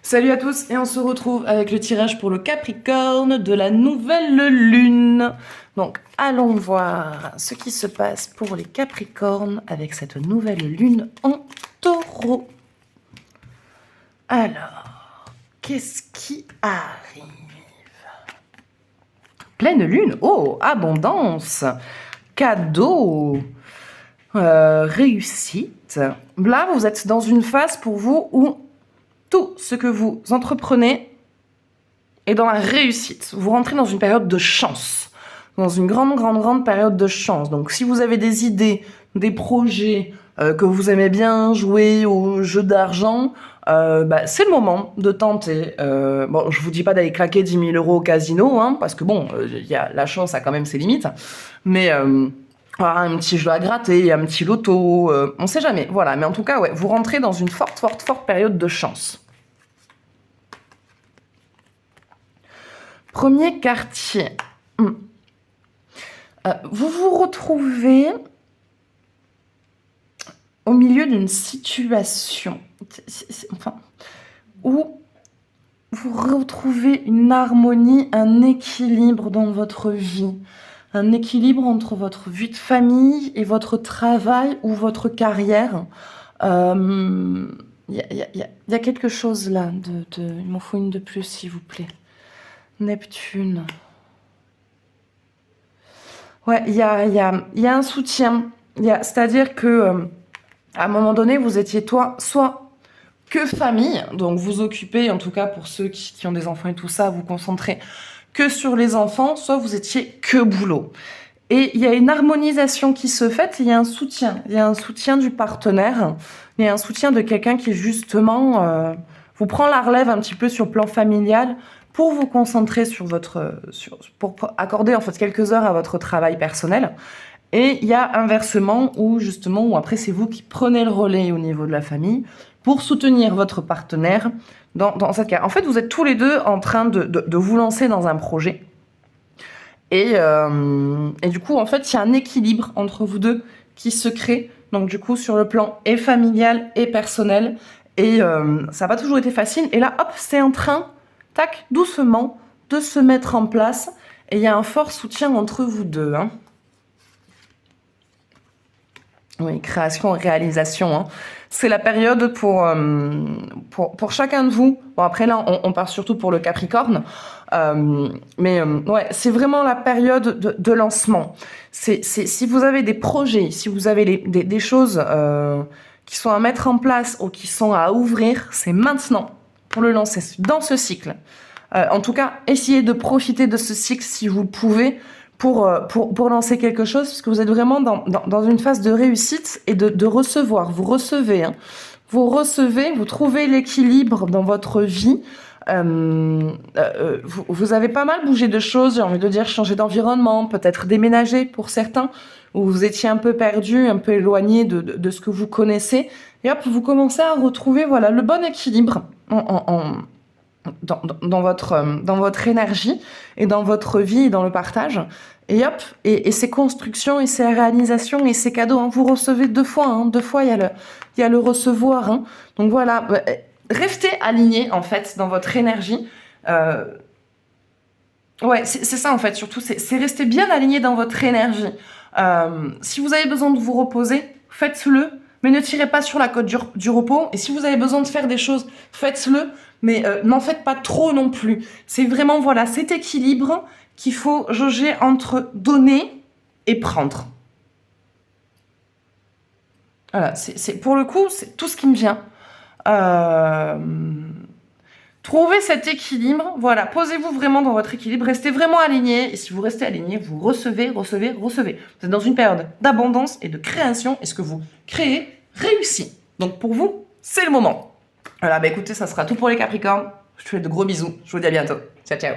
Salut à tous et on se retrouve avec le tirage pour le Capricorne de la nouvelle lune. Donc allons voir ce qui se passe pour les Capricornes avec cette nouvelle lune en Taureau. Alors, qu'est-ce qui arrive? Pleine lune, oh, abondance, cadeau, réussite. Là, vous êtes dans une phase pour vous où tout ce que vous entreprenez est dans la réussite. Vous rentrez dans une période de chance, dans une grande période de chance. Donc si vous avez des idées, des projets, que vous aimez bien jouer au jeu d'argent, c'est le moment de tenter. Bon, je vous dis pas d'aller claquer 10 000 euros au casino, hein, parce que bon, la chance a quand même ses limites, mais voilà, un petit jeu à gratter, un petit loto, on sait jamais. Voilà, mais en tout cas, ouais, vous rentrez dans une forte période de chance. Premier quartier. Vous vous retrouvez au milieu d'une situation où vous retrouvez une harmonie, un équilibre dans votre vie. Un équilibre entre votre vie de famille et votre travail ou votre carrière. Il y a quelque chose là. Il m'en faut une de plus, s'il vous plaît. Neptune. Ouais, il y a un soutien. C'est-à-dire que à un moment donné, vous étiez soit que famille, donc vous occupez, en tout cas pour ceux qui ont des enfants et tout ça, vous concentrez que sur les enfants, soit vous étiez que boulot. Et il y a une harmonisation qui se fait, il y a un soutien. Il y a un soutien du partenaire, il y a un soutien de quelqu'un qui justement vous prend la relève un petit peu sur le plan familial pour vous concentrer sur pour accorder en fait quelques heures à votre travail personnel. Et il y a inversement où après c'est vous qui prenez le relais au niveau de la famille pour soutenir votre partenaire dans cette carrière. En fait, vous êtes tous les deux en train de vous lancer dans un projet. Et du coup, en fait, il y a un équilibre entre vous deux qui se crée. Donc du coup, sur le plan et familial et personnel. Et ça n'a pas toujours été facile. Et là, hop, c'est en train, tac, doucement, de se mettre en place. Et il y a un fort soutien entre vous deux. Hein. Oui, création et réalisation. Hein. C'est la période pour chacun de vous. Bon, après là, on part surtout pour le Capricorne. Ouais, c'est vraiment la période de lancement. Si vous avez des projets, si vous avez des choses qui sont à mettre en place ou qui sont à ouvrir, c'est maintenant pour le lancer dans ce cycle. En tout cas, essayez de profiter de ce cycle si vous le pouvez pour lancer quelque chose, parce que vous êtes vraiment dans une phase de réussite et de recevoir. Vous recevez, hein. Vous trouvez l'équilibre dans votre vie. Vous avez pas mal bougé de choses, j'ai envie de dire changer d'environnement, peut-être déménager pour certains, où vous étiez un peu perdu, un peu éloigné de ce que vous connaissez. Et hop, vous commencez à retrouver voilà, le bon équilibre dans votre énergie et dans votre vie et dans le partage. Et hop, et ces constructions et ces réalisations et ces cadeaux, hein, vous recevez deux fois. Hein, deux fois, il y a le recevoir. Hein. Donc voilà, restez aligné en fait dans votre énergie. Ouais, c'est ça en fait, surtout, c'est rester bien aligné dans votre énergie. Si vous avez besoin de vous reposer, faites-le. Mais ne tirez pas sur la côte du repos. Et si vous avez besoin de faire des choses, faites-le. Mais n'en faites pas trop non plus. C'est vraiment, voilà, cet équilibre qu'il faut jauger entre donner et prendre. Voilà, pour le coup, c'est tout ce qui me vient. Trouvez cet équilibre. Voilà, posez-vous vraiment dans votre équilibre. Restez vraiment aligné. Et si vous restez aligné, vous recevez. Vous êtes dans une période d'abondance et de création. Et ce que vous créez réussit. Donc pour vous, c'est le moment. Voilà, écoutez, ça sera tout pour les Capricornes. Je vous fais de gros bisous. Je vous dis à bientôt. Ciao, ciao.